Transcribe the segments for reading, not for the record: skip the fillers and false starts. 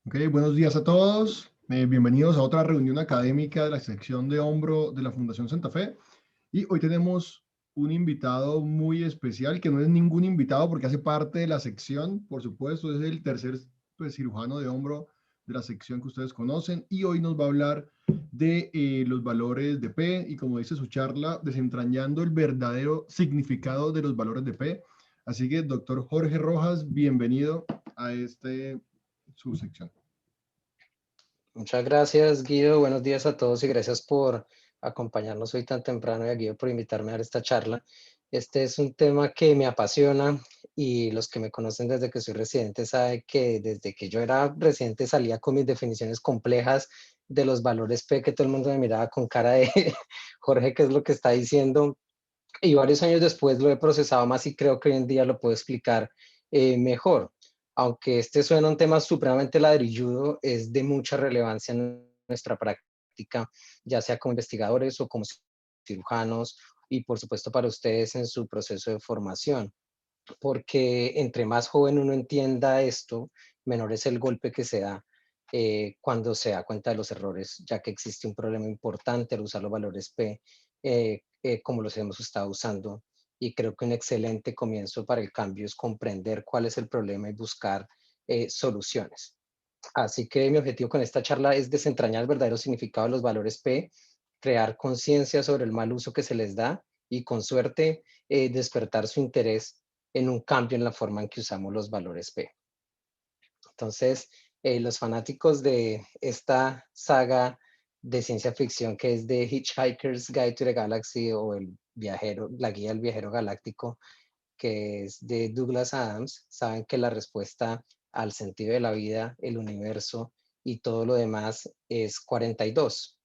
Ok, buenos días a todos. Bienvenidos a otra reunión académica de la sección de hombro de la Fundación Santa Fe. Y hoy tenemos un invitado muy especial, que no es ningún invitado porque hace parte de la sección, por supuesto, es el tercer cirujano de hombro de la sección que ustedes conocen. Y hoy nos va a hablar de los valores de P y, como dice su charla, desentrañando el verdadero significado de los valores de P. Así que, doctor Jorge Rojas, bienvenido a su sección. Muchas gracias, Guido. Buenos días a todos y gracias por acompañarnos hoy tan temprano y a Guido por invitarme a dar esta charla. Este es un tema que me apasiona y los que me conocen desde que soy residente saben que desde que yo era residente salía con mis definiciones complejas de los valores P, que todo el mundo me miraba con cara de Jorge, ¿qué es lo que está diciendo? Y varios años después lo he procesado más y creo que hoy en día lo puedo explicar mejor. Aunque este suena un tema supremamente ladrilludo, es de mucha relevancia en nuestra práctica, ya sea como investigadores o como cirujanos y por supuesto para ustedes en su proceso de formación. Porque entre más joven uno entienda esto, menor es el golpe que se da cuando se da cuenta de los errores, ya que existe un problema importante al usar los valores P como los hemos estado usando. Y creo que un excelente comienzo para el cambio es comprender cuál es el problema y buscar soluciones. Así que mi objetivo con esta charla es desentrañar el verdadero significado de los valores P, crear conciencia sobre el mal uso que se les da y con suerte despertar su interés en un cambio en la forma en que usamos los valores P. Entonces, los fanáticos de esta saga de ciencia ficción que es de Hitchhiker's Guide to the Galaxy o la guía del viajero galáctico, que es de Douglas Adams, saben que la respuesta al sentido de la vida, el universo y todo lo demás es 42.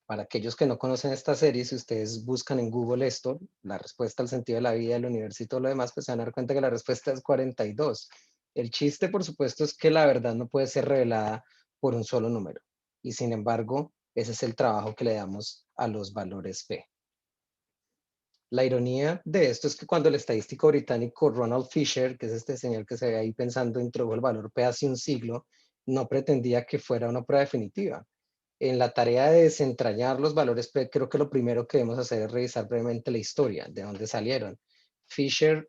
Para aquellos que no conocen esta serie, si ustedes buscan en Google esto, la respuesta al sentido de la vida, el universo y todo lo demás, pues se van a dar cuenta que la respuesta es 42. El chiste, por supuesto, es que la verdad no puede ser revelada por un solo número. Y sin embargo, ese es el trabajo que le damos a los valores P. La ironía de esto es que cuando el estadístico británico Ronald Fisher, que es este señor que se ve ahí pensando, introdujo el valor P hace un siglo, no pretendía que fuera una prueba definitiva. En la tarea de desentrañar los valores P, creo que lo primero que debemos hacer es revisar brevemente la historia, de dónde salieron. Fisher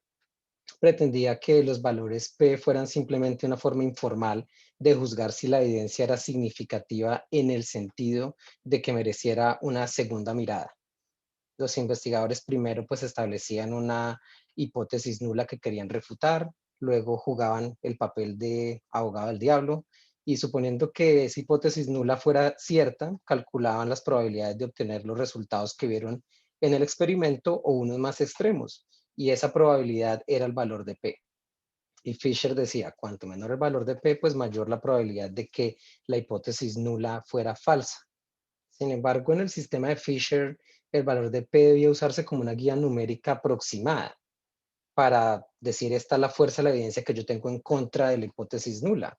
pretendía que los valores P fueran simplemente una forma informal de juzgar si la evidencia era significativa en el sentido de que mereciera una segunda mirada. Los investigadores primero pues establecían una hipótesis nula que querían refutar, luego jugaban el papel de abogado del diablo y suponiendo que esa hipótesis nula fuera cierta, calculaban las probabilidades de obtener los resultados que vieron en el experimento o unos más extremos, y esa probabilidad era el valor de P. Y Fisher decía, cuanto menor el valor de P, pues mayor la probabilidad de que la hipótesis nula fuera falsa. Sin embargo, en el sistema de Fisher, el valor de P debía usarse como una guía numérica aproximada para decir esta es la fuerza de la evidencia que yo tengo en contra de la hipótesis nula.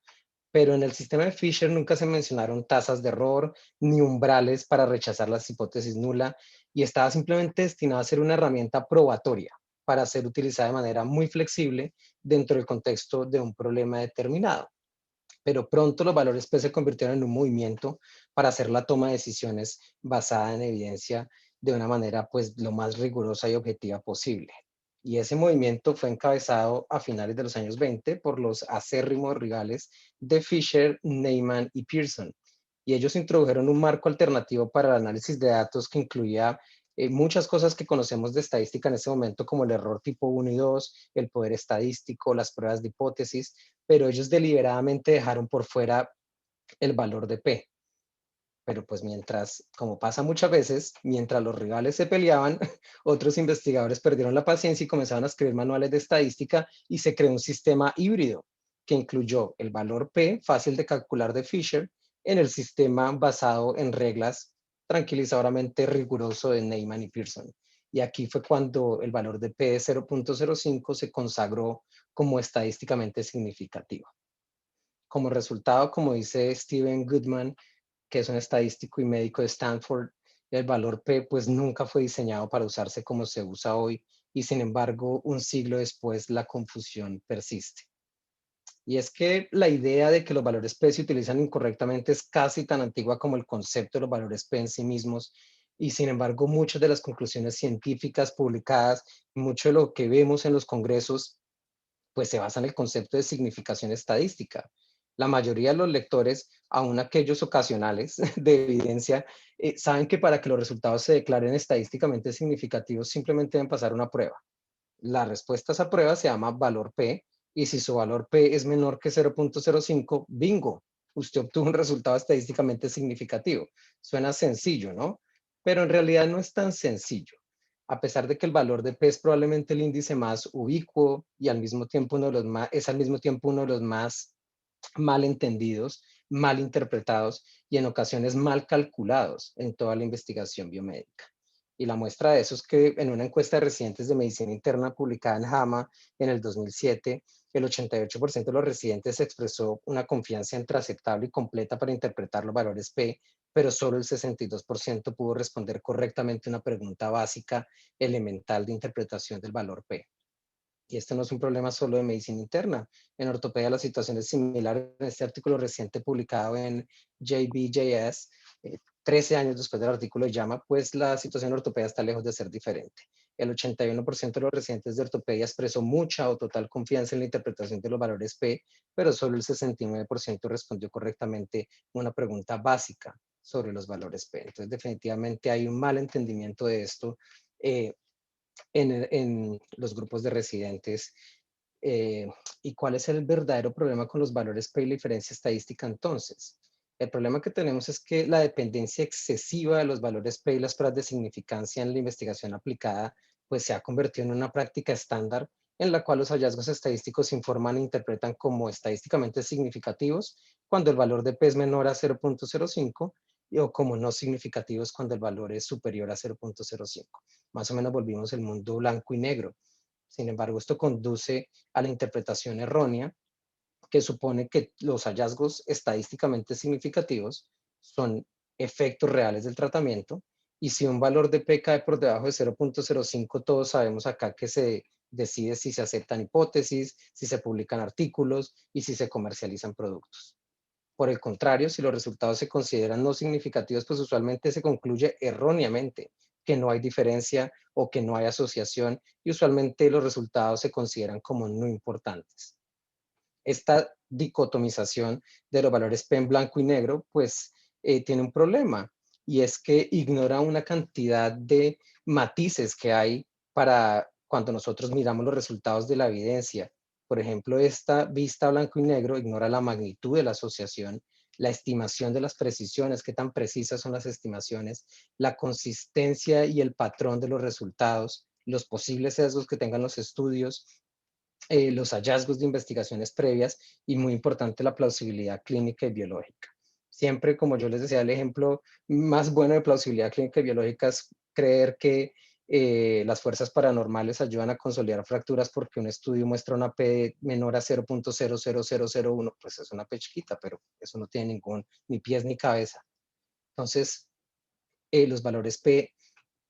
Pero en el sistema de Fisher nunca se mencionaron tasas de error ni umbrales para rechazar las hipótesis nula y estaba simplemente destinado a ser una herramienta probatoria para ser utilizada de manera muy flexible dentro del contexto de un problema determinado. Pero pronto los valores P se convirtieron en un movimiento para hacer la toma de decisiones basada en evidencia de una manera pues lo más rigurosa y objetiva posible. Y ese movimiento fue encabezado a finales de los años 20 por los acérrimos rivales de Fisher, Neyman y Pearson. Y ellos introdujeron un marco alternativo para el análisis de datos que incluía muchas cosas que conocemos de estadística en ese momento, como el error tipo 1 y 2, el poder estadístico, las pruebas de hipótesis, pero ellos deliberadamente dejaron por fuera el valor de P. Pero pues mientras, como pasa muchas veces, mientras los rivales se peleaban, otros investigadores perdieron la paciencia y comenzaron a escribir manuales de estadística y se creó un sistema híbrido que incluyó el valor P, fácil de calcular de Fisher, en el sistema basado en reglas tranquilizadoramente riguroso de Neyman y Pearson. Y aquí fue cuando el valor de P de 0.05 se consagró como estadísticamente significativo. Como resultado, como dice Steven Goodman, que es un estadístico y médico de Stanford, el valor P pues nunca fue diseñado para usarse como se usa hoy y sin embargo un siglo después la confusión persiste. Y es que la idea de que los valores P se utilizan incorrectamente es casi tan antigua como el concepto de los valores P en sí mismos. Y sin embargo, muchas de las conclusiones científicas publicadas, mucho de lo que vemos en los congresos, pues se basa en el concepto de significación estadística. La mayoría de los lectores, aun aquellos ocasionales de evidencia, saben que para que los resultados se declaren estadísticamente significativos simplemente deben pasar una prueba. La respuesta a esa prueba se llama valor P y si su valor P es menor que 0.05, bingo, usted obtuvo un resultado estadísticamente significativo. Suena sencillo, ¿no? Pero en realidad no es tan sencillo. A pesar de que el valor de P es probablemente el índice más ubicuo y al mismo tiempo uno de los más, es al mismo tiempo uno de los más mal entendidos, mal interpretados y en ocasiones mal calculados en toda la investigación biomédica. Y la muestra de eso es que en una encuesta de residentes de medicina interna publicada en JAMA en el 2007, el 88% de los residentes expresó una confianza entre aceptable y completa para interpretar los valores P, pero solo el 62% pudo responder correctamente una pregunta básica elemental de interpretación del valor P. Y este no es un problema solo de medicina interna. En ortopedia la situación es similar. En este artículo reciente publicado en JBJS, 13 años después del artículo de JAMA, pues la situación en ortopedia está lejos de ser diferente. El 81% de los residentes de ortopedia expresó mucha o total confianza en la interpretación de los valores P, pero solo el 69% respondió correctamente una pregunta básica sobre los valores P. Entonces, definitivamente hay un mal entendimiento de esto. eh, en los grupos de residentes. Eh, ¿Y cuál es el verdadero problema con los valores P y la diferencia estadística entonces? El problema que tenemos es que la dependencia excesiva de los valores P y las pruebas de significancia en la investigación aplicada, pues se ha convertido en una práctica estándar en la cual los hallazgos estadísticos se informan e interpretan como estadísticamente significativos cuando el valor de P es menor a 0.05 o como no significativos cuando el valor es superior a 0.05. Más o menos volvimos el mundo blanco y negro. Sin embargo, esto conduce a la interpretación errónea que supone que los hallazgos estadísticamente significativos son efectos reales del tratamiento y si un valor de P cae por debajo de 0.05, todos sabemos acá que se decide si se aceptan hipótesis, si se publican artículos y si se comercializan productos. Por el contrario, si los resultados se consideran no significativos, pues usualmente se concluye erróneamente que no hay diferencia o que no hay asociación y usualmente los resultados se consideran como no importantes. Esta dicotomización de los valores P en blanco y negro, pues tiene un problema y es que ignora una cantidad de matices que hay para cuando nosotros miramos los resultados de la evidencia. Por ejemplo, esta vista blanco y negro ignora la magnitud de la asociación, la estimación de las precisiones, qué tan precisas son las estimaciones, la consistencia y el patrón de los resultados, los posibles sesgos que tengan los estudios, los hallazgos de investigaciones previas y muy importante la plausibilidad clínica y biológica. Siempre, como yo les decía, el ejemplo más bueno de plausibilidad clínica y biológica es creer que las fuerzas paranormales ayudan a consolidar fracturas porque un estudio muestra una P menor a 0.00001, pues es una P chiquita, pero eso no tiene ni pies ni cabeza. Entonces, los valores P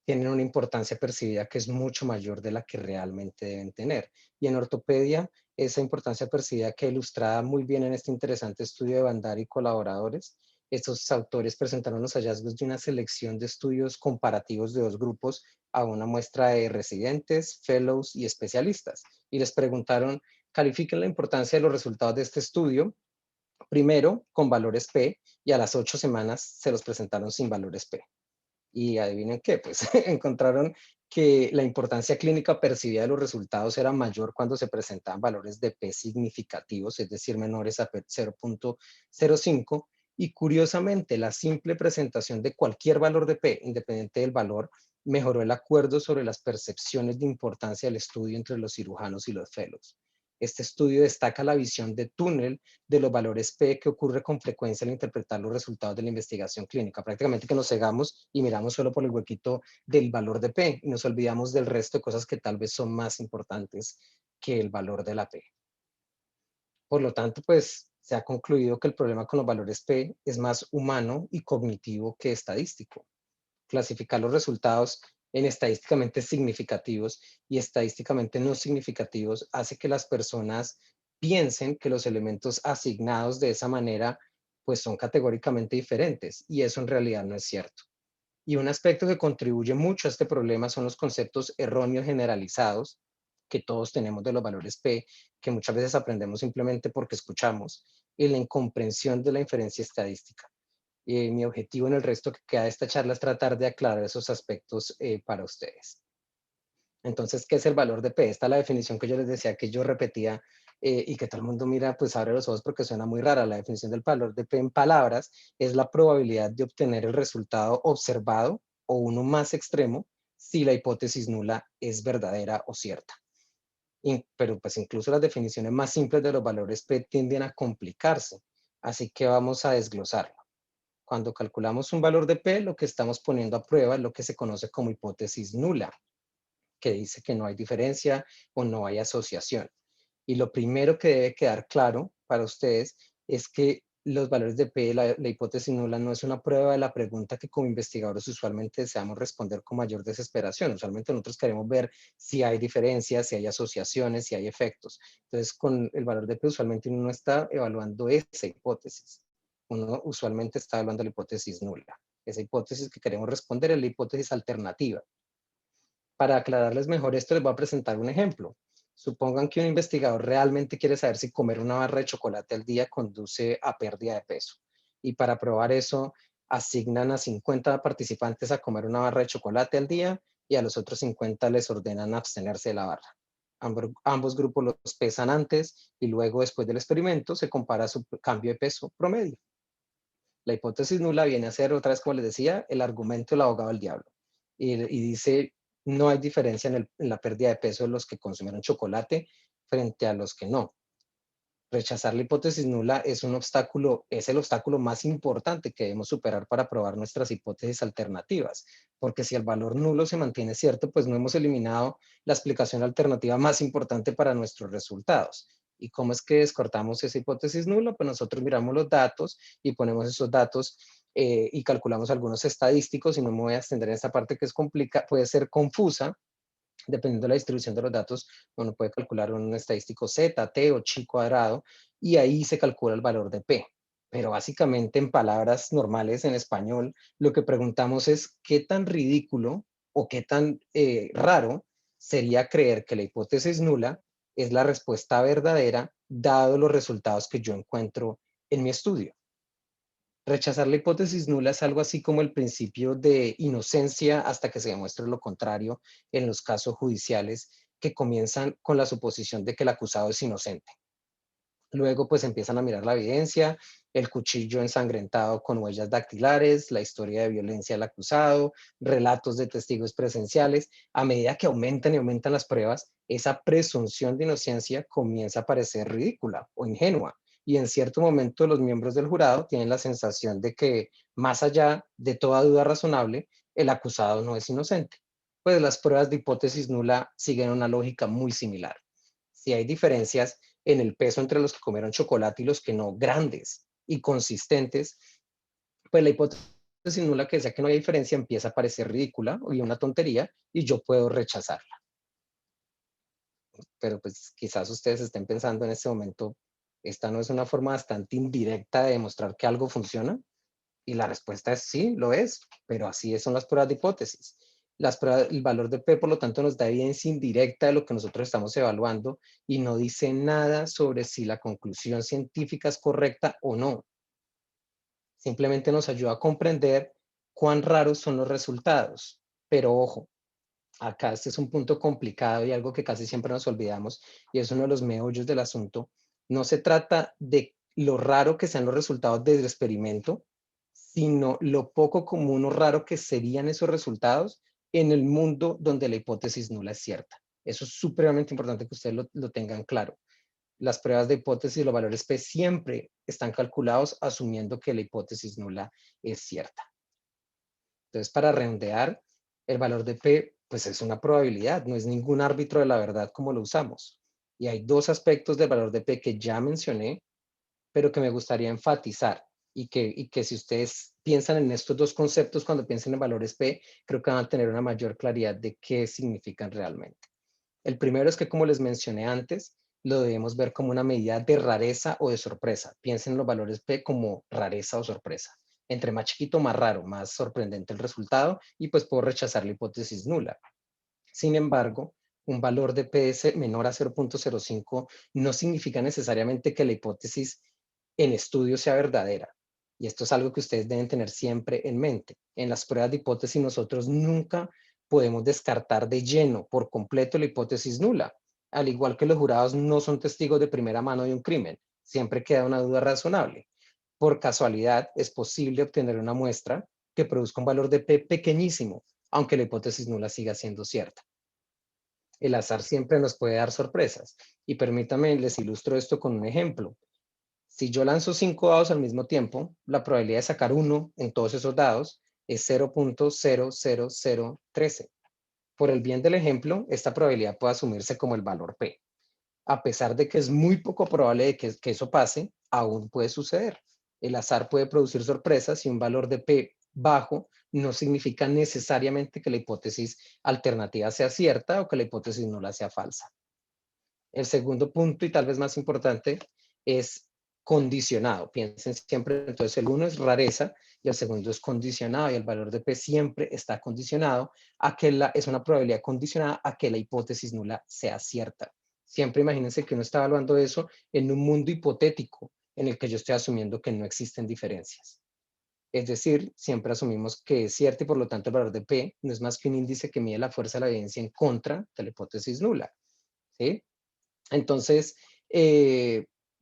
tienen una importancia percibida que es mucho mayor de la que realmente deben tener. Y en ortopedia, esa importancia percibida queda ilustrada muy bien en este interesante estudio de Bandari y colaboradores. Estos autores presentaron los hallazgos de una selección de estudios comparativos de dos grupos a una muestra de residentes, fellows y especialistas. Y les preguntaron, califiquen la importancia de los resultados de este estudio, primero con valores P, y a las 8 semanas se los presentaron sin valores P. Y adivinen qué, pues encontraron que la importancia clínica percibida de los resultados era mayor cuando se presentaban valores de P significativos, es decir, menores a 0.05. Y curiosamente, la simple presentación de cualquier valor de P, independiente del valor, mejoró el acuerdo sobre las percepciones de importancia del estudio entre los cirujanos y los fellows. Este estudio destaca la visión de túnel de los valores P que ocurre con frecuencia al interpretar los resultados de la investigación clínica. Prácticamente que nos cegamos y miramos solo por el huequito del valor de P y nos olvidamos del resto de cosas que tal vez son más importantes que el valor de la P. Por lo tanto, pues se ha concluido que el problema con los valores P es más humano y cognitivo que estadístico. Clasificar los resultados en estadísticamente significativos y estadísticamente no significativos hace que las personas piensen que los elementos asignados de esa manera pues son categóricamente diferentes y eso en realidad no es cierto. Y un aspecto que contribuye mucho a este problema son los conceptos erróneos generalizados que todos tenemos de los valores P, que muchas veces aprendemos simplemente porque escuchamos, y la incomprensión de la inferencia estadística. Mi objetivo en el resto que queda de esta charla es tratar de aclarar esos aspectos para ustedes. Entonces, ¿qué es el valor de P? Esta es la definición que yo les decía, que yo repetía y que todo el mundo mira, pues abre los ojos porque suena muy rara. La definición del valor de P en palabras es la probabilidad de obtener el resultado observado o uno más extremo si la hipótesis nula es verdadera o cierta. Pero pues incluso las definiciones más simples de los valores P tienden a complicarse, así que vamos a desglosarlo. Cuando calculamos un valor de P, lo que estamos poniendo a prueba es lo que se conoce como hipótesis nula, que dice que no hay diferencia o no hay asociación. Y lo primero que debe quedar claro para ustedes es que los valores de P, la hipótesis nula, no es una prueba de la pregunta que como investigadores usualmente deseamos responder con mayor desesperación. Usualmente nosotros queremos ver si hay diferencias, si hay asociaciones, si hay efectos. Entonces, con el valor de P usualmente uno no está evaluando esa hipótesis. Uno usualmente está evaluando la hipótesis nula. Esa hipótesis que queremos responder es la hipótesis alternativa. Para aclararles mejor esto, les voy a presentar un ejemplo. Supongan que un investigador realmente quiere saber si comer una barra de chocolate al día conduce a pérdida de peso. Y para probar eso, asignan a 50 participantes a comer una barra de chocolate al día y a los otros 50 les ordenan abstenerse de la barra. Ambos grupos los pesan antes y luego, después del experimento, se compara su cambio de peso promedio. La hipótesis nula viene a ser, otra vez como les decía, el argumento del abogado del diablo. Y dice, no hay diferencia en la pérdida de peso de los que consumieron chocolate frente a los que no. Rechazar la hipótesis nula es un obstáculo, es el obstáculo más importante que debemos superar para probar nuestras hipótesis alternativas, porque si el valor nulo se mantiene cierto, pues no hemos eliminado la explicación alternativa más importante para nuestros resultados. ¿Y cómo es que descartamos esa hipótesis nula? Pues nosotros miramos los datos y ponemos esos datos y calculamos algunos estadísticos, y no me voy a extender en esta parte que es puede ser confusa. Dependiendo de la distribución de los datos, uno puede calcular un estadístico Z, T o chi cuadrado, y ahí se calcula el valor de P. Pero básicamente, en palabras normales, en español, lo que preguntamos es qué tan ridículo o qué tan raro sería creer que la hipótesis nula es la respuesta verdadera, dado los resultados que yo encuentro en mi estudio. Rechazar la hipótesis nula es algo así como el principio de inocencia hasta que se demuestre lo contrario en los casos judiciales que comienzan con la suposición de que el acusado es inocente. Luego pues empiezan a mirar la evidencia, el cuchillo ensangrentado con huellas dactilares, la historia de violencia del acusado, relatos de testigos presenciales. A medida que aumentan y aumentan las pruebas, esa presunción de inocencia comienza a parecer ridícula o ingenua. Y en cierto momento los miembros del jurado tienen la sensación de que, más allá de toda duda razonable, el acusado no es inocente. Pues las pruebas de hipótesis nula siguen una lógica muy similar. Si hay diferencias en el peso entre los que comieron chocolate y los que no, grandes y consistentes, pues la hipótesis nula que decía que no hay diferencia empieza a parecer ridícula y una tontería y yo puedo rechazarla. Pero pues quizás ustedes estén pensando en este momento, esta no es una forma bastante indirecta de demostrar que algo funciona. Y la respuesta es sí, lo es, pero así son las pruebas de hipótesis. El valor de P, por lo tanto, nos da evidencia indirecta de lo que nosotros estamos evaluando y no dice nada sobre si la conclusión científica es correcta o no. Simplemente nos ayuda a comprender cuán raros son los resultados. Pero ojo, acá este es un punto complicado y algo que casi siempre nos olvidamos, y es uno de los meollos del asunto. No se trata de lo raro que sean los resultados del experimento, sino lo poco común o raro que serían esos resultados en el mundo donde la hipótesis nula es cierta. Eso es supremamente importante que ustedes lo tengan claro. Las pruebas de hipótesis y los valores P siempre están calculados asumiendo que la hipótesis nula es cierta. Entonces, para redondear, el valor de P pues es una probabilidad, no es ningún árbitro de la verdad como lo usamos. Y hay dos aspectos del valor de P que ya mencioné, pero que me gustaría enfatizar y que si ustedes piensan en estos dos conceptos cuando piensen en valores P, creo que van a tener una mayor claridad de qué significan realmente. El primero es que, como les mencioné antes, lo debemos ver como una medida de rareza o de sorpresa. Piensen en los valores P como rareza o sorpresa. Entre más chiquito, más raro, más sorprendente el resultado y pues puedo rechazar la hipótesis nula. Sin embargo, un valor de PS menor a 0.05 no significa necesariamente que la hipótesis en estudio sea verdadera. Y esto es algo que ustedes deben tener siempre en mente. En las pruebas de hipótesis nosotros nunca podemos descartar de lleno, por completo, la hipótesis nula. Al igual que los jurados no son testigos de primera mano de un crimen, siempre queda una duda razonable. Por casualidad, es posible obtener una muestra que produzca un valor de P pequeñísimo, aunque la hipótesis nula siga siendo cierta. El azar siempre nos puede dar sorpresas. Y permítanme, les ilustro esto con un ejemplo. Si yo lanzo 5 dados al mismo tiempo, la probabilidad de sacar uno en todos esos dados es 0.00013. Por el bien del ejemplo, esta probabilidad puede asumirse como el valor P. A pesar de que es muy poco probable de que eso pase, aún puede suceder. El azar puede producir sorpresas y un valor de P bajo no significa necesariamente que la hipótesis alternativa sea cierta o que la hipótesis nula sea falsa. El segundo punto, y tal vez más importante, es condicionado. Piensen siempre, entonces el uno es rareza y el segundo es condicionado, y el valor de P siempre está condicionado a que es una probabilidad condicionada a que la hipótesis nula sea cierta. Siempre imagínense que uno está evaluando eso en un mundo hipotético en el que yo estoy asumiendo que no existen diferencias. Es decir, siempre asumimos que es cierto y por lo tanto el valor de P no es más que un índice que mide la fuerza de la evidencia en contra de la hipótesis nula. ¿Sí? Entonces,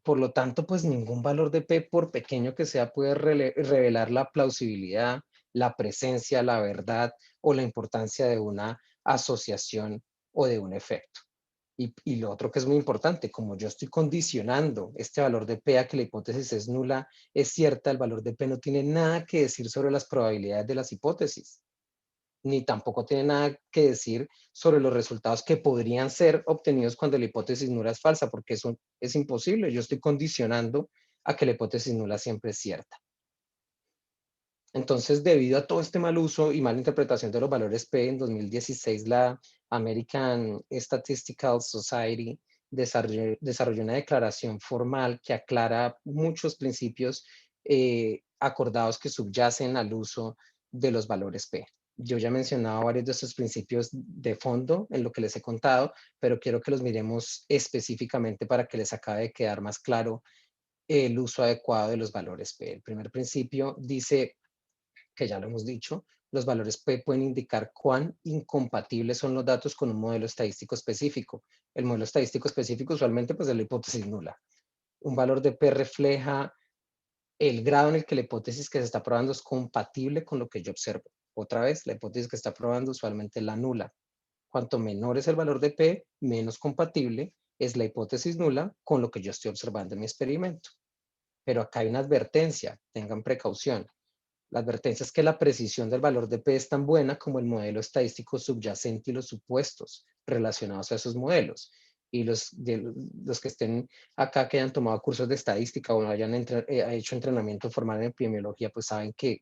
por lo tanto, pues ningún valor de P, por pequeño que sea, puede revelar la plausibilidad, la presencia, la verdad o la importancia de una asociación o de un efecto. Y lo otro que es muy importante, como yo estoy condicionando este valor de P a que la hipótesis es nula, es cierta, el valor de P no tiene nada que decir sobre las probabilidades de las hipótesis, ni tampoco tiene nada que decir sobre los resultados que podrían ser obtenidos cuando la hipótesis nula es falsa, porque eso es imposible. Yo estoy condicionando a que la hipótesis nula siempre es cierta. Entonces, debido a todo este mal uso y mala interpretación de los valores P, en 2016 la American Statistical Society desarrolló una declaración formal que aclara muchos principios acordados que subyacen al uso de los valores P. Yo ya he mencionado varios de estos principios de fondo en lo que les he contado, pero quiero que los miremos específicamente para que les acabe de quedar más claro el uso adecuado de los valores P. El primer principio dice, que ya lo hemos dicho, los valores P pueden indicar cuán incompatibles son los datos con un modelo estadístico específico. El modelo estadístico específico usualmente pues, es la hipótesis nula. Un valor de P refleja el grado en el que la hipótesis que se está probando es compatible con lo que yo observo. Otra vez, la hipótesis que está probando usualmente es la nula. Cuanto menor es el valor de P, menos compatible es la hipótesis nula con lo que yo estoy observando en mi experimento. Pero acá hay una advertencia, tengan precaución. La advertencia es que la precisión del valor de P es tan buena como el modelo estadístico subyacente y los supuestos relacionados a esos modelos. Y los que estén acá, que hayan tomado cursos de estadística o hayan hecho entrenamiento formal en epidemiología, pues saben que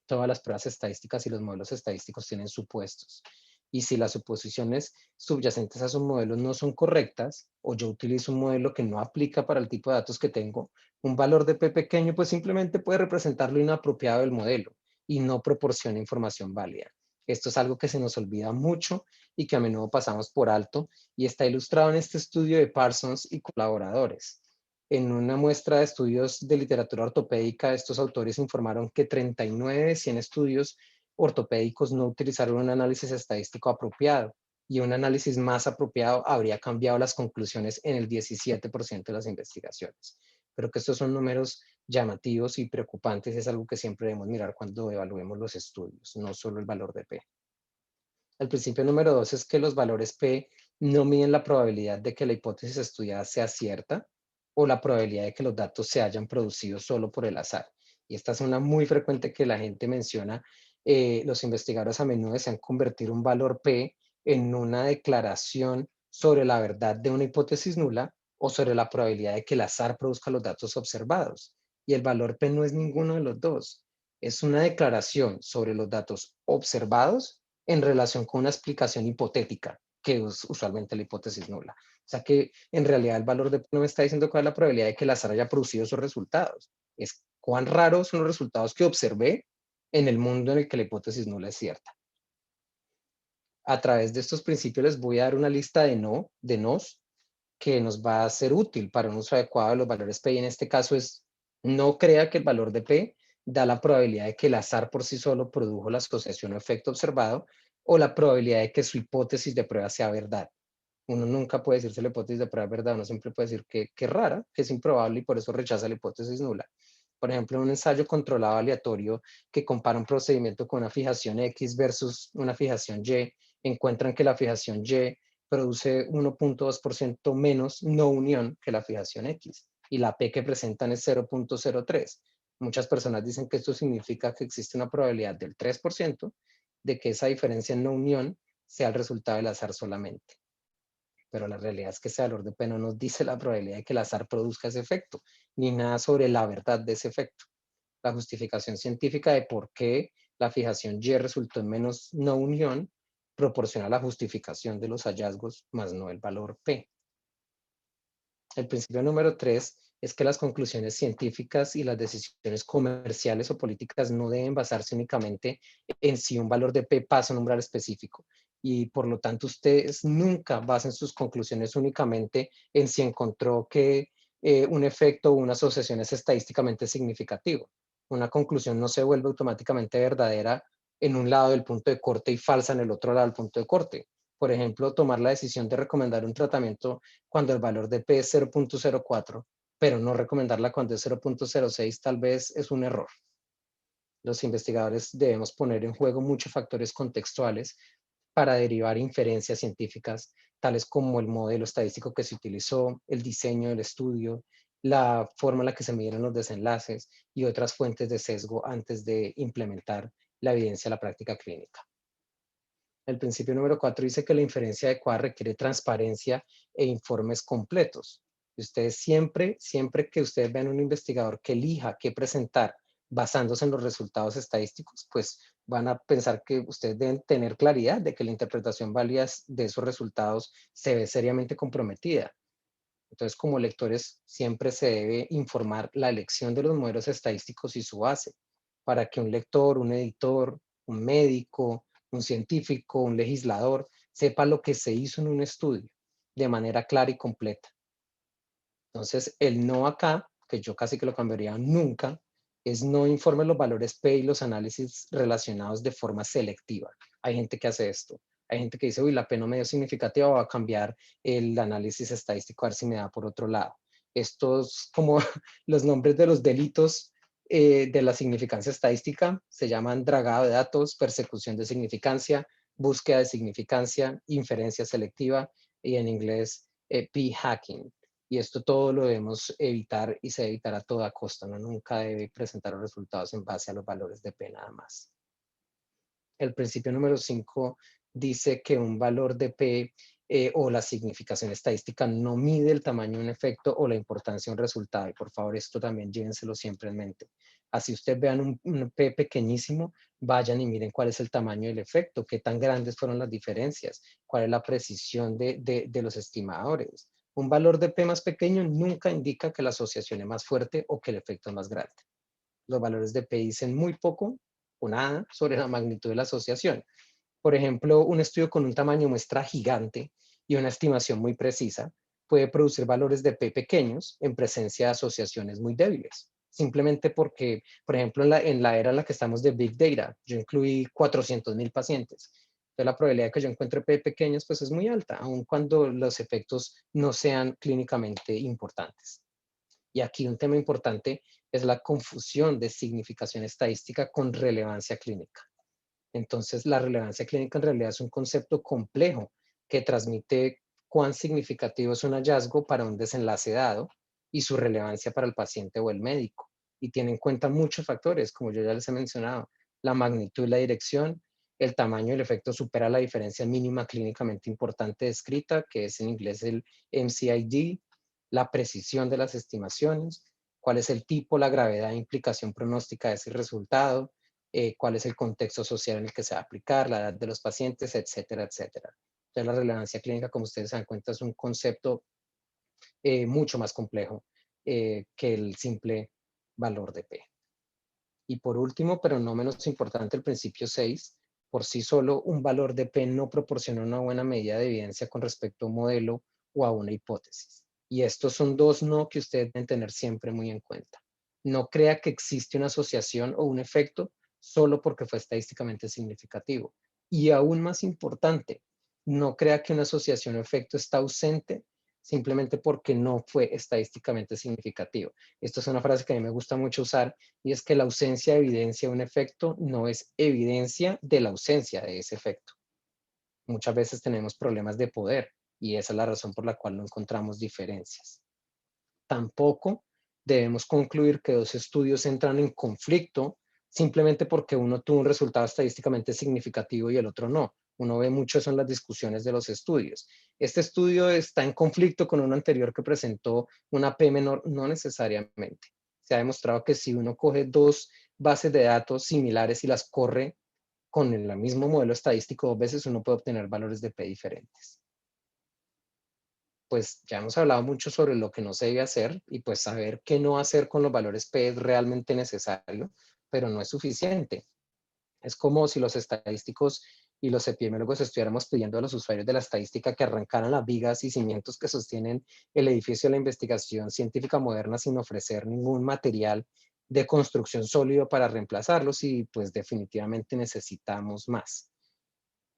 todas las pruebas estadísticas y los modelos estadísticos tienen supuestos. Y si las suposiciones subyacentes a esos modelos no son correctas, o yo utilizo un modelo que no aplica para el tipo de datos que tengo, un valor de P pequeño pues simplemente puede representar lo inapropiado del modelo y no proporciona información válida. Esto es algo que se nos olvida mucho y que a menudo pasamos por alto y está ilustrado en este estudio de Parsons y colaboradores. En una muestra de estudios de literatura ortopédica, estos autores informaron que 39 de 100 estudios ortopédicos no utilizaron un análisis estadístico apropiado y un análisis más apropiado habría cambiado las conclusiones en el 17% de las investigaciones. Pero que estos son números llamativos y preocupantes, es algo que siempre debemos mirar cuando evaluemos los estudios, no solo el valor de P. El principio número 2 es que los valores P no miden la probabilidad de que la hipótesis estudiada sea cierta o la probabilidad de que los datos se hayan producido solo por el azar. Y esta es una muy frecuente que la gente menciona. Los investigadores a menudo desean convertir un valor P en una declaración sobre la verdad de una hipótesis nula o sobre la probabilidad de que el azar produzca los datos observados. Y el valor P no es ninguno de los dos. Es una declaración sobre los datos observados en relación con una explicación hipotética, que es usualmente la hipótesis nula. O sea que en realidad el valor de P no me está diciendo cuál es la probabilidad de que el azar haya producido esos resultados. Es cuán raros son los resultados que observé en el mundo en el que la hipótesis nula es cierta. A través de estos principios les voy a dar una lista de nos, que nos va a ser útil para un uso adecuado de los valores P. Y en este caso es, no crea que el valor de P da la probabilidad de que el azar por sí solo produjo la asociación o efecto observado, o la probabilidad de que su hipótesis de prueba sea verdad. Uno nunca puede decir si la hipótesis de prueba es verdad, uno siempre puede decir que es rara, que es improbable y por eso rechaza la hipótesis nula. Por ejemplo, en un ensayo controlado aleatorio que compara un procedimiento con una fijación X versus una fijación Y, encuentran que la fijación Y produce 1.2% menos no unión que la fijación X y la P que presentan es 0.03. Muchas personas dicen que esto significa que existe una probabilidad del 3% de que esa diferencia en no unión sea el resultado del azar solamente. Pero la realidad es que ese valor de P no nos dice la probabilidad de que el azar produzca ese efecto, ni nada sobre la verdad de ese efecto. La justificación científica de por qué la fijación Y resultó en menos no unión proporciona la justificación de los hallazgos, más no el valor P. El principio número 3 es que las conclusiones científicas y las decisiones comerciales o políticas no deben basarse únicamente en si un valor de P pasa un umbral específico. Y por lo tanto, ustedes nunca basen sus conclusiones únicamente en si encontró que un efecto o una asociación es estadísticamente significativo. Una conclusión no se vuelve automáticamente verdadera en un lado del punto de corte y falsa en el otro lado del punto de corte. Por ejemplo, tomar la decisión de recomendar un tratamiento cuando el valor de P es 0.04, pero no recomendarla cuando es 0.06 tal vez es un error. Los investigadores debemos poner en juego muchos factores contextuales para derivar inferencias científicas, tales como el modelo estadístico que se utilizó, el diseño del estudio, la forma en la que se midieron los desenlaces y otras fuentes de sesgo antes de implementar la evidencia a la práctica clínica. El principio número 4 dice que la inferencia adecuada requiere transparencia e informes completos. Ustedes siempre que ustedes vean un investigador que elija qué presentar basándose en los resultados estadísticos, pues van a pensar que ustedes deben tener claridad de que la interpretación válida de esos resultados se ve seriamente comprometida. Entonces, como lectores, siempre se debe informar la elección de los modelos estadísticos y su base, para que un lector, un editor, un médico, un científico, un legislador, sepa lo que se hizo en un estudio de manera clara y completa. Entonces, el no acá, que yo casi que lo cambiaría a nunca, es no informe los valores P y los análisis relacionados de forma selectiva. Hay gente que hace esto. Hay gente que dice, uy, la P no me dio significativa, voy a cambiar el análisis estadístico a ver si me da por otro lado. Estos, como los nombres de los delitos de la significancia estadística, se llaman dragado de datos, persecución de significancia, búsqueda de significancia, inferencia selectiva y en inglés p-hacking. Y esto todo lo debemos evitar y se debe evitar a toda costa. Uno nunca debe presentar los resultados en base a los valores de P nada más. El principio número 5 dice que un valor de P o la significación estadística no mide el tamaño de un efecto o la importancia de un resultado. Y por favor, esto también llévenselo siempre en mente. Así ustedes vean un P pequeñísimo, vayan y miren cuál es el tamaño del efecto, qué tan grandes fueron las diferencias, cuál es la precisión de los estimadores. Un valor de P más pequeño nunca indica que la asociación es más fuerte o que el efecto es más grande. Los valores de P dicen muy poco o nada sobre la magnitud de la asociación. Por ejemplo, un estudio con un tamaño muestra gigante y una estimación muy precisa puede producir valores de P pequeños en presencia de asociaciones muy débiles. Simplemente porque, por ejemplo, en la era en la que estamos de Big Data, yo incluí 400,000 pacientes. Entonces, la probabilidad de que yo encuentre P pequeños pues es muy alta, aun cuando los efectos no sean clínicamente importantes. Y aquí un tema importante es la confusión de significación estadística con relevancia clínica. Entonces, la relevancia clínica en realidad es un concepto complejo que transmite cuán significativo es un hallazgo para un desenlace dado y su relevancia para el paciente o el médico. Y tiene en cuenta muchos factores, como yo ya les he mencionado, la magnitud y la dirección, el tamaño del efecto supera la diferencia mínima clínicamente importante descrita, que es en inglés el MCID, la precisión de las estimaciones, cuál es el tipo, la gravedad e implicación pronóstica de ese resultado, cuál es el contexto social en el que se va a aplicar, la edad de los pacientes, etcétera, etcétera. Ya la relevancia clínica, como ustedes se dan cuenta, es un concepto mucho más complejo que el simple valor de P. Y por último, pero no menos importante, el principio 6, por sí solo, un valor de P no proporciona una buena medida de evidencia con respecto a un modelo o a una hipótesis. Y estos son dos no que ustedes deben tener siempre muy en cuenta. No crea que existe una asociación o un efecto solo porque fue estadísticamente significativo. Y aún más importante, no crea que una asociación o efecto está ausente simplemente porque no fue estadísticamente significativo. Esto es una frase que a mí me gusta mucho usar y es que la ausencia de evidencia de un efecto no es evidencia de la ausencia de ese efecto. Muchas veces tenemos problemas de poder y esa es la razón por la cual no encontramos diferencias. Tampoco debemos concluir que dos estudios entran en conflicto simplemente porque uno tuvo un resultado estadísticamente significativo y el otro no. Uno ve mucho eso en las discusiones de los estudios. Este estudio está en conflicto con uno anterior que presentó una P menor, no necesariamente. Se ha demostrado que si uno coge dos bases de datos similares y las corre con el mismo modelo estadístico dos veces, uno puede obtener valores de P diferentes. Pues ya hemos hablado mucho sobre lo que no se debe hacer y pues saber qué no hacer con los valores P es realmente necesario, pero no es suficiente. Es como si los estadísticos y los epidemiólogos estuviéramos pidiendo a los usuarios de la estadística que arrancaran las vigas y cimientos que sostienen el edificio de la investigación científica moderna sin ofrecer ningún material de construcción sólido para reemplazarlos y pues definitivamente necesitamos más.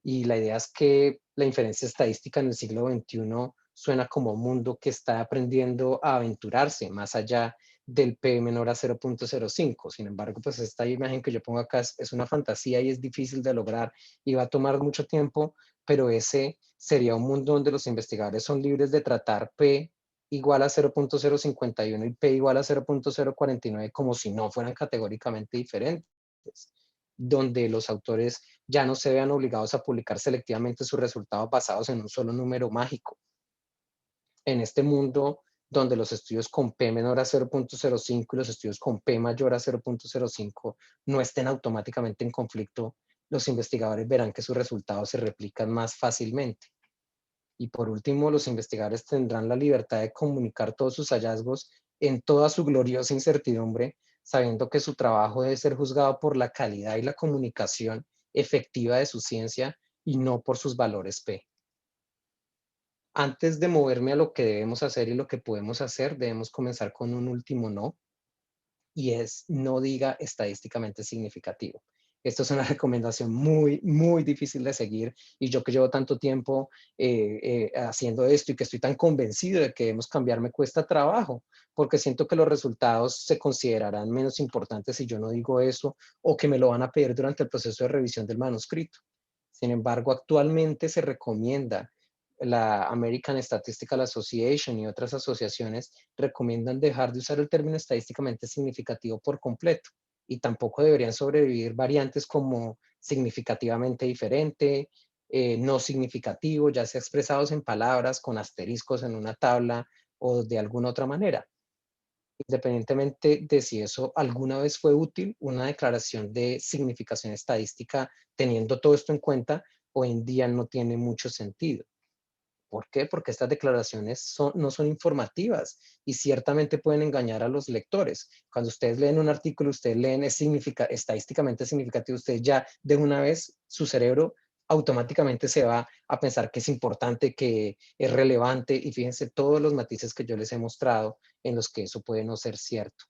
Y la idea es que la inferencia estadística en el siglo XXI suena como un mundo que está aprendiendo a aventurarse más allá del P menor a 0.05. Sin embargo, pues esta imagen que yo pongo acá es una fantasía y es difícil de lograr y va a tomar mucho tiempo, pero ese sería un mundo donde los investigadores son libres de tratar P igual a 0.051 y P igual a 0.049 como si no fueran categóricamente diferentes, donde los autores ya no se vean obligados a publicar selectivamente sus resultados basados en un solo número mágico. En este mundo donde los estudios con P menor a 0.05 y los estudios con P mayor a 0.05 no estén automáticamente en conflicto, los investigadores verán que sus resultados se replican más fácilmente. Y por último, los investigadores tendrán la libertad de comunicar todos sus hallazgos en toda su gloriosa incertidumbre, sabiendo que su trabajo debe ser juzgado por la calidad y la comunicación efectiva de su ciencia y no por sus valores P. Antes de moverme a lo que debemos hacer y lo que podemos hacer, debemos comenzar con un último no, y es no diga estadísticamente significativo. Esto es una recomendación muy, muy difícil de seguir y yo que llevo tanto tiempo haciendo esto y que estoy tan convencido de que debemos cambiar, me cuesta trabajo porque siento que los resultados se considerarán menos importantes si yo no digo eso o que me lo van a pedir durante el proceso de revisión del manuscrito. Sin embargo, actualmente se recomienda la American Statistical Association y otras asociaciones recomiendan dejar de usar el término estadísticamente significativo por completo y tampoco deberían sobrevivir variantes como significativamente diferente, no significativo, ya sea expresados en palabras con asteriscos en una tabla o de alguna otra manera. Independientemente de si eso alguna vez fue útil, una declaración de significación estadística teniendo todo esto en cuenta, hoy en día no tiene mucho sentido. ¿Por qué? Porque estas declaraciones no son informativas y ciertamente pueden engañar a los lectores. Cuando ustedes leen un artículo, ustedes leen estadísticamente significativo, ustedes ya de una vez su cerebro automáticamente se va a pensar que es importante, que es relevante y fíjense todos los matices que yo les he mostrado en los que eso puede no ser cierto.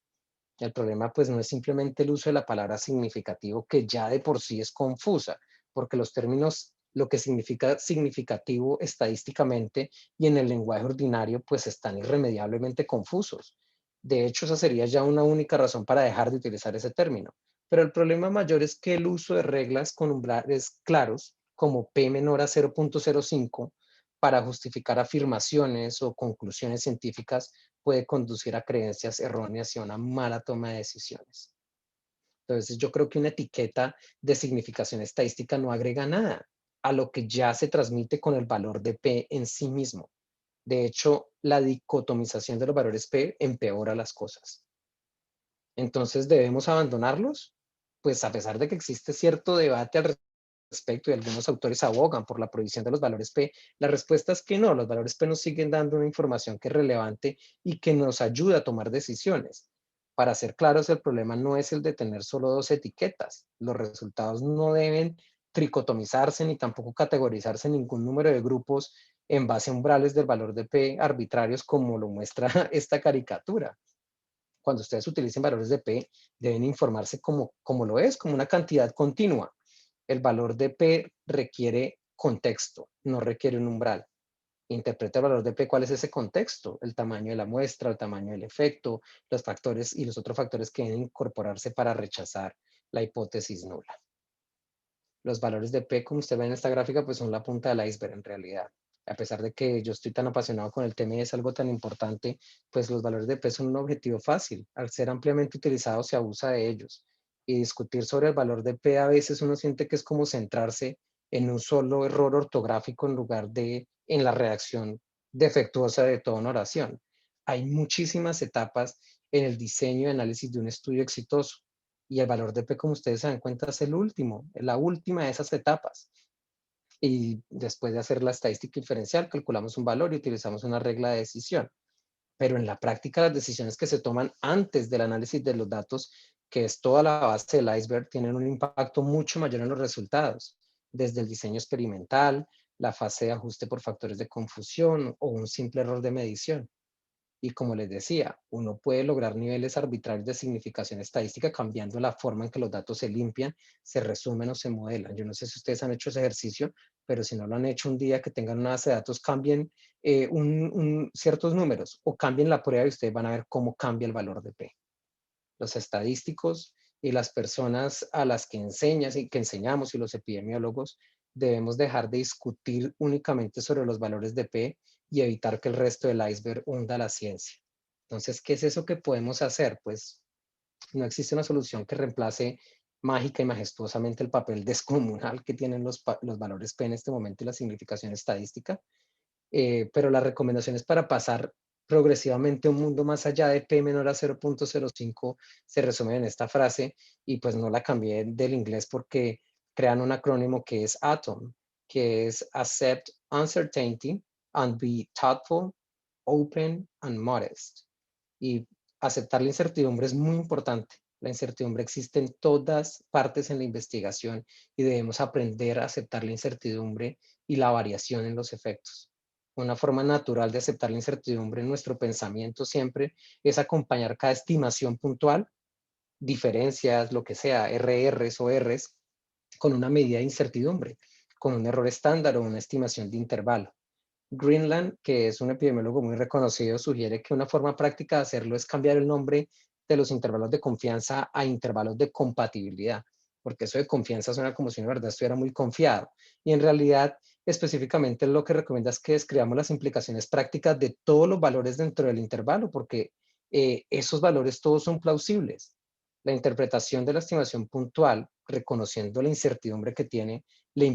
El problema pues no es simplemente el uso de la palabra significativo, que ya de por sí es confusa, porque los términos, lo que significa significativo estadísticamente y en el lenguaje ordinario, pues están irremediablemente confusos. De hecho, esa sería ya una única razón para dejar de utilizar ese término. Pero el problema mayor es que el uso de reglas con umbrales claros, como P menor a 0.05, para justificar afirmaciones o conclusiones científicas, puede conducir a creencias erróneas y a una mala toma de decisiones. Entonces, yo creo que una etiqueta de significación estadística no agrega nada a lo que ya se transmite con el valor de P en sí mismo. De hecho, la dicotomización de los valores P empeora las cosas. Entonces, ¿debemos abandonarlos? Pues a pesar de que existe cierto debate al respecto y algunos autores abogan por la prohibición de los valores P, la respuesta es que no, los valores P nos siguen dando una información que es relevante y que nos ayuda a tomar decisiones. Para ser claros, el problema no es el de tener solo dos etiquetas. Los resultados no deben tricotomizarse ni tampoco categorizarse en ningún número de grupos en base a umbrales del valor de P arbitrarios como lo muestra esta caricatura. Cuando ustedes utilicen valores de P, deben informarse como lo es, como una cantidad continua. El valor de P requiere contexto, no requiere un umbral. Interpreta el valor de P, ¿cuál es ese contexto? El tamaño de la muestra, el tamaño del efecto, los factores y los otros factores que deben incorporarse para rechazar la hipótesis nula. Los valores de P, como usted ve en esta gráfica, pues son la punta del iceberg en realidad. A pesar de que yo estoy tan apasionado con el tema y es algo tan importante, pues los valores de P son un objetivo fácil. Al ser ampliamente utilizados se abusa de ellos. Y discutir sobre el valor de P a veces uno siente que es como centrarse en un solo error ortográfico en lugar de en la redacción defectuosa de toda una oración. Hay muchísimas etapas en el diseño y análisis de un estudio exitoso y el valor de P, como ustedes se dan cuenta, es el último, la última de esas etapas. Y después de hacer la estadística inferencial, calculamos un valor y utilizamos una regla de decisión. Pero en la práctica, las decisiones que se toman antes del análisis de los datos, que es toda la base del iceberg, tienen un impacto mucho mayor en los resultados, desde el diseño experimental, la fase de ajuste por factores de confusión o un simple error de medición. Y como les decía, uno puede lograr niveles arbitrarios de significación estadística cambiando la forma en que los datos se limpian, se resumen o se modelan. Yo no sé si ustedes han hecho ese ejercicio, pero si no lo han hecho un día que tengan una base de datos, cambien ciertos números o cambien la prueba y ustedes van a ver cómo cambia el valor de P. Los estadísticos y las personas a las que enseñas y que enseñamos y los epidemiólogos debemos dejar de discutir únicamente sobre los valores de P y evitar que el resto del iceberg hunda la ciencia. Entonces, ¿qué es eso que podemos hacer? Pues no existe una solución que reemplace mágica y majestuosamente el papel descomunal que tienen los valores P en este momento y la significación estadística, pero las recomendaciones para pasar progresivamente a un mundo más allá de P menor a 0.05 se resumen en esta frase y pues no la cambié del inglés porque crean un acrónimo que es ATOM, que es Accept Uncertainty and Be Thoughtful, Open and Modest. Y aceptar la incertidumbre es muy importante. La incertidumbre existe en todas partes en la investigación y debemos aprender a aceptar la incertidumbre y la variación en los efectos. Una forma natural de aceptar la incertidumbre en nuestro pensamiento siempre es acompañar cada estimación puntual, diferencias, lo que sea, RRs o Rs, con una medida de incertidumbre, con un error estándar o una estimación de intervalo. Greenland, que es un epidemiólogo muy reconocido, sugiere que una forma práctica de hacerlo es cambiar el nombre de los intervalos de confianza a intervalos de compatibilidad, porque eso de confianza suena como si en verdad estuviera muy confiado. Y en realidad, específicamente lo que recomienda es que describamos las implicaciones prácticas de todos los valores dentro del intervalo, porque esos valores todos son plausibles. La interpretación de la estimación puntual, reconociendo la incertidumbre que tiene, le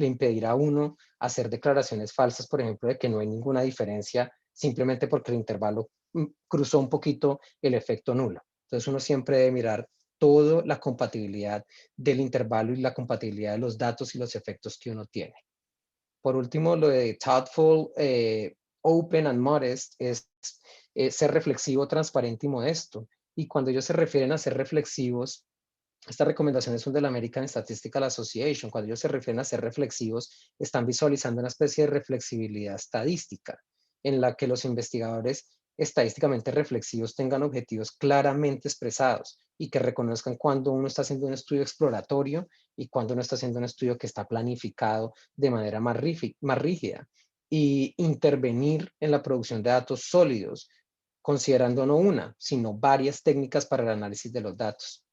impedirá a uno hacer declaraciones falsas, por ejemplo, de que no hay ninguna diferencia simplemente porque el intervalo cruzó un poquito el efecto nulo. Entonces uno siempre debe mirar toda la compatibilidad del intervalo y la compatibilidad de los datos y los efectos que uno tiene. Por último, lo de thoughtful, open and modest es ser reflexivo, transparente y modesto. Y cuando ellos se refieren a ser reflexivos, estas recomendaciones son de la American Statistical Association. Cuando ellos se refieren a ser reflexivos, están visualizando una especie de reflexibilidad estadística en la que los investigadores estadísticamente reflexivos tengan objetivos claramente expresados y que reconozcan cuando uno está haciendo un estudio exploratorio y cuando uno está haciendo un estudio que está planificado de manera más rígida y intervenir en la producción de datos sólidos, considerando no una, sino varias técnicas para el análisis de los datos.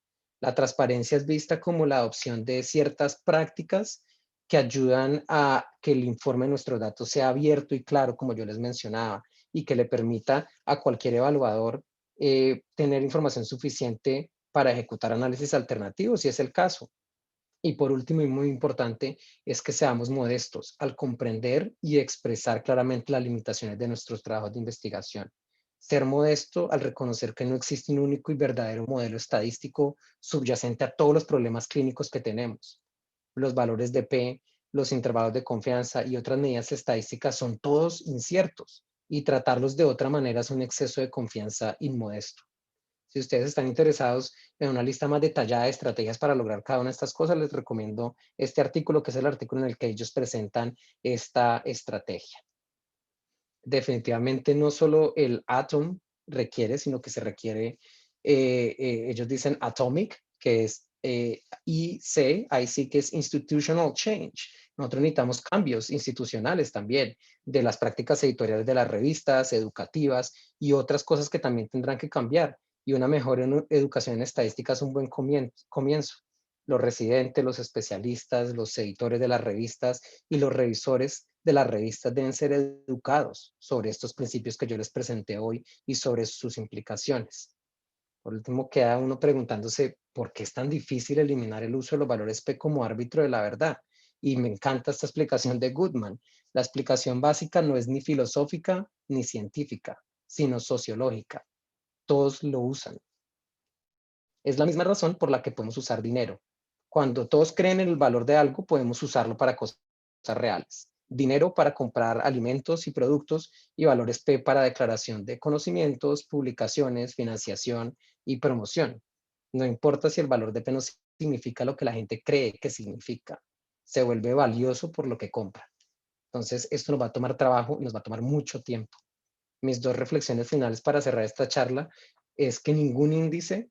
La transparencia es vista como la adopción de ciertas prácticas que ayudan a que el informe de nuestros datos sea abierto y claro, como yo les mencionaba, y que le permita a cualquier evaluador tener información suficiente para ejecutar análisis alternativos, si es el caso. Y por último, y muy importante, es que seamos modestos al comprender y expresar claramente las limitaciones de nuestros trabajos de investigación. Ser modesto al reconocer que no existe un único y verdadero modelo estadístico subyacente a todos los problemas clínicos que tenemos. los valores de P, los intervalos de confianza y otras medidas estadísticas son todos inciertos y tratarlos de otra manera es un exceso de confianza inmodesto. Si ustedes están interesados en una lista más detallada de estrategias para lograr cada una de estas cosas, les recomiendo este artículo, que es el artículo en el que ellos presentan esta estrategia. Definitivamente no solo el ATOM requiere, sino que se requiere, ellos dicen ATOMIC, que es IC, que es Institutional Change. Nosotros necesitamos cambios institucionales también de las prácticas editoriales de las revistas, educativas y otras cosas que también tendrán que cambiar. Y una mejor educación en estadística es un buen comienzo. Los residentes, los especialistas, los editores de las revistas y los revisores de las revistas deben ser educados sobre estos principios que yo les presenté hoy y sobre sus implicaciones. Por último, queda uno preguntándose por qué es tan difícil eliminar el uso de los valores P como árbitro de la verdad. Y me encanta esta explicación de Goodman. La explicación básica no es ni filosófica ni científica, sino sociológica. Todos lo usan. Es la misma razón por la que podemos usar dinero. Cuando todos creen en el valor de algo, podemos usarlo para cosas reales. Dinero para comprar alimentos y productos y valores P para declaración de conocimientos, publicaciones, financiación y promoción. No importa si el valor de P no significa lo que la gente cree que significa. Se vuelve valioso por lo que compra. Entonces, esto nos va a tomar trabajo y nos va a tomar mucho tiempo. Mis dos reflexiones finales para cerrar esta charla es que ningún índice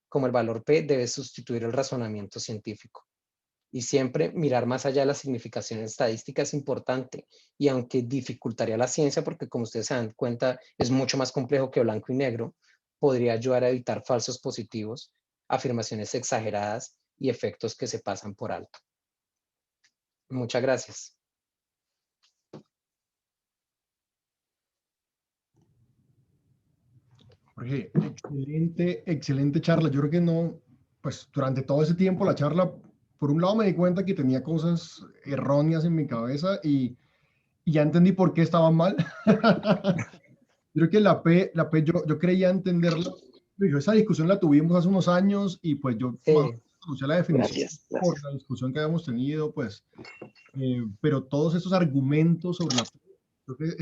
como el valor P debe sustituir el razonamiento científico. Y siempre mirar más allá de la significación estadística es importante. Y aunque dificultaría la ciencia, porque como ustedes se dan cuenta, es mucho más complejo que blanco y negro, podría ayudar a evitar falsos positivos, afirmaciones exageradas y efectos que se pasan por alto. Muchas gracias. Jorge, excelente, excelente charla. Yo creo que no, pues durante todo ese tiempo la charla, por un lado me di cuenta que tenía cosas erróneas en mi cabeza y ya entendí por qué estaban mal. Creo que la P yo creía entenderlo. Digo, esa discusión la tuvimos hace unos años y pues yo más o menos conocía la definición Gracias, por gracias. la discusión que habíamos tenido, pues, pero todos estos argumentos sobre la P, creo que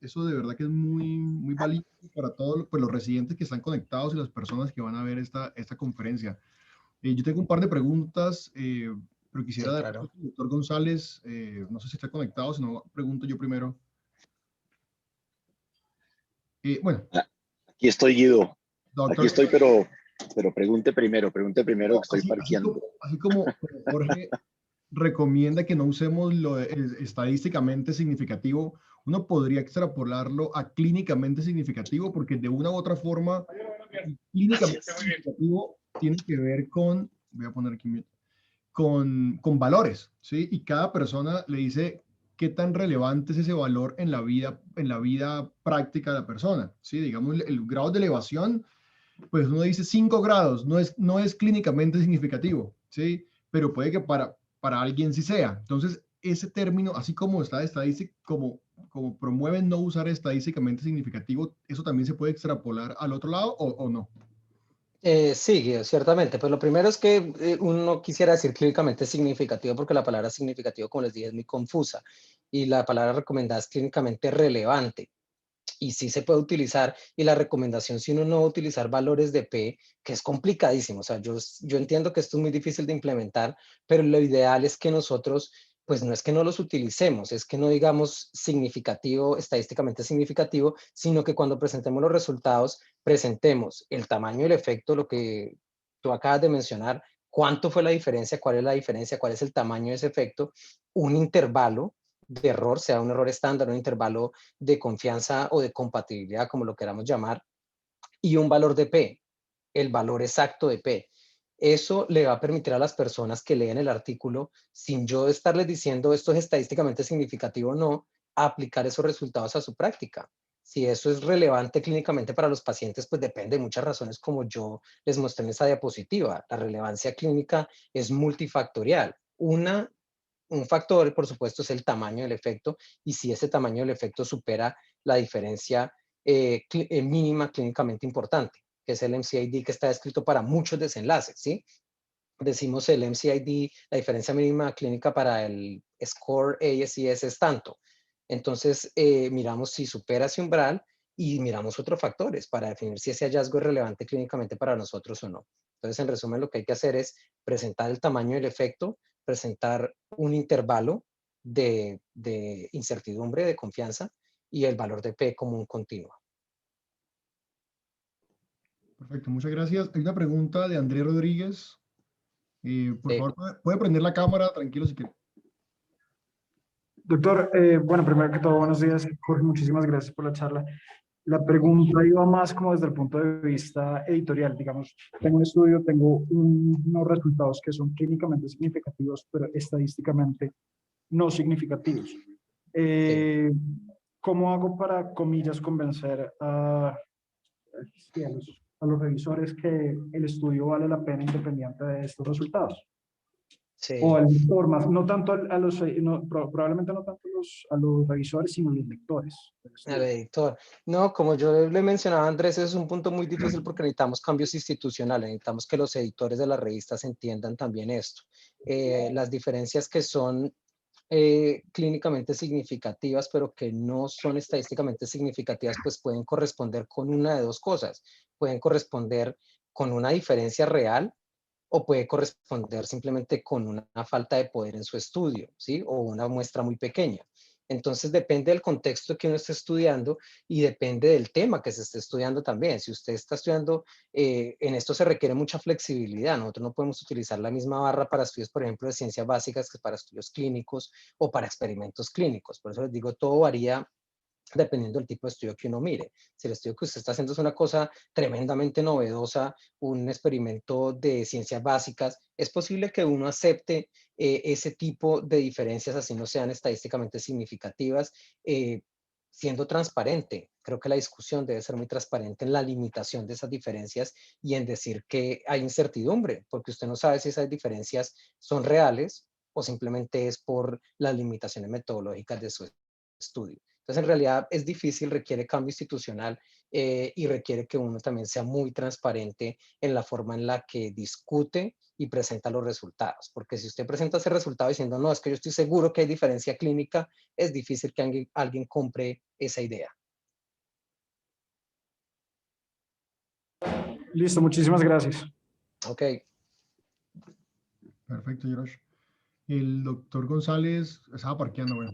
eso de verdad que es muy, muy valioso para todos pues, los residentes que están conectados y las personas que van a ver esta conferencia. Yo tengo un par de preguntas, pero quisiera Sí, dar claro. al doctor González, no sé si está conectado, si no, pregunto yo primero. Bueno, Aquí estoy, Guido. Aquí doctor, estoy, pero pregunte primero que estoy parqueando. así como Jorge recomienda que no usemos estadísticamente significativo, uno podría extrapolarlo a clínicamente significativo, porque de una u otra forma, clínicamente Gracias. significativo tiene que ver con, voy a poner aquí, con valores, ¿sí? Y cada persona le dice qué tan relevante es ese valor en la vida práctica de la persona, ¿sí? Digamos, el grado de elevación pues uno dice 5 grados, no es clínicamente significativo, ¿sí? Pero puede que para alguien sí sea. Entonces, ese término, así como está estadística, como promueven no usar estadísticamente significativo, ¿eso también se puede extrapolar al otro lado o no? Sí, Guido, ciertamente. Pues lo primero es que uno quisiera decir clínicamente significativo porque la palabra significativo, como les dije, es muy confusa y la palabra recomendada es clínicamente relevante y sí se puede utilizar y la recomendación si uno no va a utilizar valores de P, que es complicadísimo, o sea, yo entiendo que esto es muy difícil de implementar, pero lo ideal es que nosotros, pues no es que no los utilicemos, es que no digamos significativo, estadísticamente significativo, sino que cuando presentemos los resultados, presentemos el tamaño del efecto, lo que tú acabas de mencionar, cuánto fue la diferencia, cuál es la diferencia, cuál es el tamaño de ese efecto, un intervalo de error, sea un error estándar, un intervalo de confianza o de compatibilidad, como lo queramos llamar, y un valor de P, el valor exacto de P. Eso le va a permitir a las personas que leen el artículo, sin yo estarles diciendo esto es estadísticamente significativo o no, aplicar esos resultados a su práctica. Si eso es relevante clínicamente para los pacientes, pues depende de muchas razones, como yo les mostré en esa diapositiva. La relevancia clínica es multifactorial. Un factor, por supuesto, es el tamaño del efecto y si ese tamaño del efecto supera la diferencia mínima clínicamente importante, que es el MCID que está descrito para muchos desenlaces, ¿sí? decimos el MCID, la diferencia mínima clínica para el score ASES es tanto. Entonces, miramos si supera ese umbral y miramos otros factores para definir si ese hallazgo es relevante clínicamente para nosotros o no. Entonces, en resumen, lo que hay que hacer es presentar el tamaño del efecto, presentar un intervalo de incertidumbre, de confianza, y el valor de P como un continuo. Perfecto, muchas gracias. Hay una pregunta de Andrés Rodríguez. Por Sí. favor, puede prender la cámara, tranquilo si quiere. Doctor, bueno, primero que todo, buenos días. Jorge, muchísimas gracias por la charla. La pregunta iba más como desde el punto de vista editorial. Digamos, tengo un estudio, tengo unos resultados que son clínicamente significativos, pero estadísticamente no significativos. Sí. ¿Cómo hago para, comillas, convencer sí, a los revisores que el estudio vale la pena independiente de estos resultados? Sí. O al lector más, no tanto a los, probablemente no tanto a los revisores, sino a los lectores. Al editor. No, como yo le mencionaba a Andrés, ese es un punto muy difícil porque necesitamos cambios institucionales, necesitamos que los editores de las revistas entiendan también esto. Las diferencias que son clínicamente significativas, pero que no son estadísticamente significativas, pues pueden corresponder con una de dos cosas. Pueden corresponder con una diferencia real o puede corresponder simplemente con una falta de poder en su estudio, ¿sí? O una muestra muy pequeña. Entonces depende del contexto que uno esté estudiando y depende del tema que se esté estudiando también. Si usted está estudiando, en esto se requiere mucha flexibilidad. Nosotros no podemos utilizar la misma barra para estudios, por ejemplo, de ciencias básicas que para estudios clínicos o para experimentos clínicos. Por eso les digo, todo varía dependiendo del tipo de estudio que uno mire. Si el estudio que usted está haciendo es una cosa tremendamente novedosa, un experimento de ciencias básicas, es posible que uno acepte ese tipo de diferencias, así no sean estadísticamente significativas, siendo transparente. Creo que la discusión debe ser muy transparente en la limitación de esas diferencias y en decir que hay incertidumbre, porque usted no sabe si esas diferencias son reales o simplemente es por las limitaciones metodológicas de su estudio. Entonces, en realidad es difícil, requiere cambio institucional y requiere que uno también sea muy transparente en la forma en la que discute y presenta los resultados. Porque si usted presenta ese resultado diciendo, no, es que yo estoy seguro que hay diferencia clínica, es difícil que alguien compre esa idea. Listo, muchísimas gracias. Ok. Perfecto, Josh. El doctor González estaba parqueando, bueno.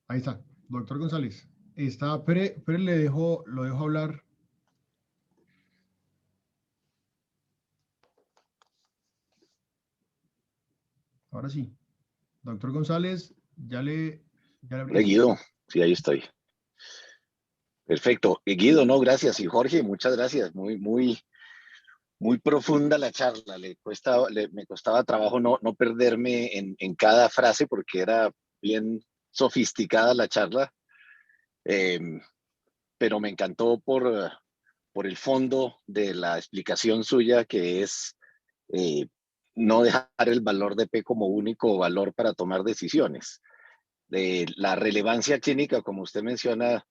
Ahí está. Doctor González. Está, pero lo dejo hablar. Ahora sí. Doctor González, ya le abrí. Guido, sí, ahí estoy. Perfecto. Guido, no, gracias. Y Jorge, muchas gracias. Muy profunda la charla. Me costaba trabajo no perderme en cada frase porque era bien sofisticada la charla. Eh, pero me encantó por el fondo de la explicación suya, que es no dejar el valor de P como único valor para tomar decisiones. La relevancia clínica, como usted menciona,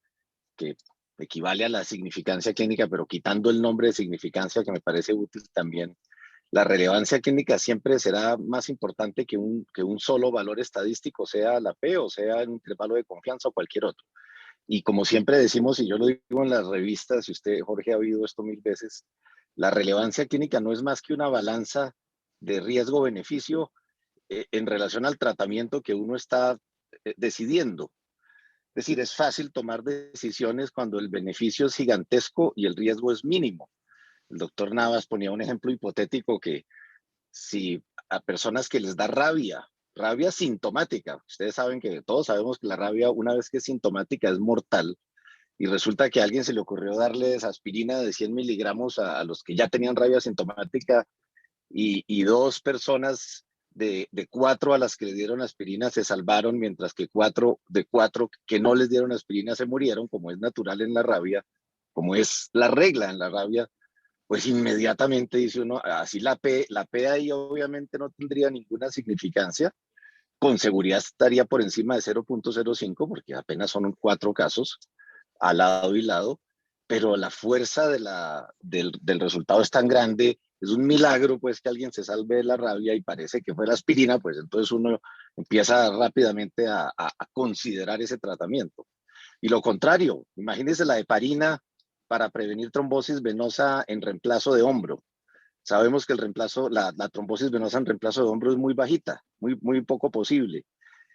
que equivale a la significancia clínica, pero quitando el nombre de significancia, que me parece útil también, la relevancia clínica siempre será más importante que un solo valor estadístico, sea la P o sea un intervalo de confianza o cualquier otro. Y como siempre decimos, y yo lo digo en las revistas, y usted, Jorge, ha oído esto 1000 veces, la relevancia clínica no es más que una balanza de riesgo-beneficio en relación al tratamiento que uno está decidiendo. Es decir, es fácil tomar decisiones cuando el beneficio es gigantesco y el riesgo es mínimo. El doctor Navas ponía un ejemplo hipotético que si a personas que les da rabia sintomática, ustedes saben que todos sabemos que la rabia una vez que es sintomática es mortal, y resulta que a alguien se le ocurrió darles aspirina de 100 miligramos a los que ya tenían rabia sintomática y dos personas de cuatro a las que le dieron aspirina se salvaron, mientras que de cuatro que no les dieron aspirina se murieron, como es natural en la rabia, como es la regla en la rabia, pues inmediatamente dice uno, así la P ahí obviamente no tendría ninguna significancia, con seguridad estaría por encima de 0.05 porque apenas son 4 casos a lado y lado, pero la fuerza del resultado es tan grande, es un milagro pues que alguien se salve de la rabia y parece que fue la aspirina, pues entonces uno empieza rápidamente a considerar ese tratamiento. Y lo contrario, imagínense la heparina para prevenir trombosis venosa en reemplazo de hombro. Sabemos que el reemplazo, la trombosis venosa en reemplazo de hombro es muy bajita, muy poco posible.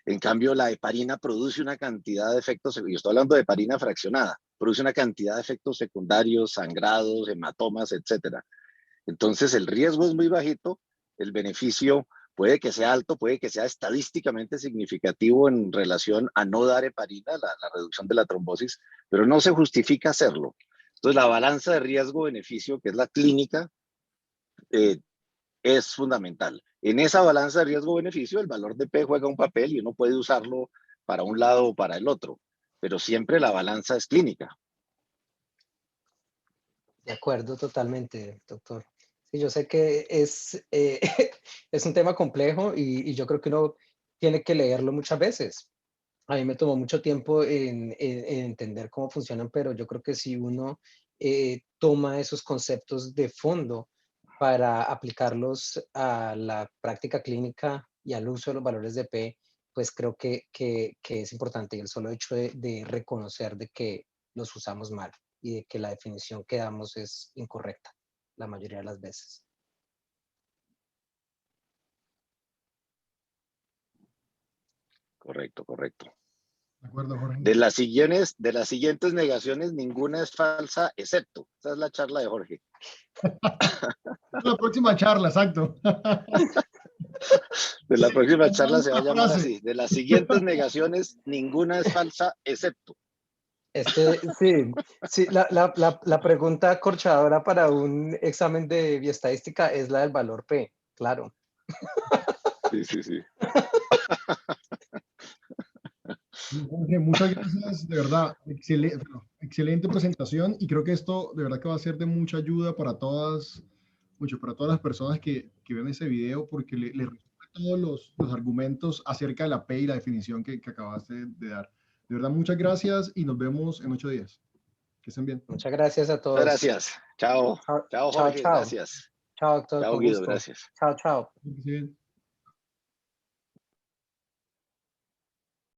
En cambio, la heparina produce una cantidad de efectos, y estoy hablando de heparina fraccionada, produce una cantidad de efectos secundarios, sangrados, hematomas, etcétera. Entonces, el riesgo es muy bajito, el beneficio puede que sea alto, puede que sea estadísticamente significativo en relación a no dar heparina, la reducción de la trombosis, pero no se justifica hacerlo. Entonces, la balanza de riesgo-beneficio, que es la clínica, es fundamental. En esa balanza de riesgo-beneficio, el valor de P juega un papel y uno puede usarlo para un lado o para el otro, pero siempre la balanza es clínica. De acuerdo, totalmente, doctor. Sí, yo sé que es, es un tema complejo y yo creo que uno tiene que leerlo muchas veces. A mí me tomó mucho tiempo en entender cómo funcionan, pero yo creo que si uno toma esos conceptos de fondo para aplicarlos a la práctica clínica y al uso de los valores de P, pues creo que es importante. Y el solo hecho de reconocer de que los usamos mal y de que la definición que damos es incorrecta la mayoría de las veces. Correcto, correcto. De acuerdo, Jorge. De las siguientes negaciones, ninguna es falsa, excepto. Esa es la charla de Jorge. La próxima charla, exacto. De la próxima charla Añado se va a una llamar frase. así. De las siguientes negaciones, ninguna es falsa, excepto. Sí, la pregunta acorchadora para un examen de bioestadística es la del valor P, claro. Sí, sí, sí. Jorge, muchas gracias, de verdad, excelente presentación y creo que esto de verdad que va a ser de mucha ayuda para todas, para todas las personas que ven ese video porque le resume todos los argumentos acerca de la P y la definición que acabaste de dar. De verdad, muchas gracias y nos vemos en 8 días. Que estén bien. Muchas gracias a Muchas todos. gracias. Chao. Chao, Chao, chao, Jorge. chao. Gracias. Chao, doctor, Chao, con Guido. gusto. Gracias. Chao, chao. Que estén bien.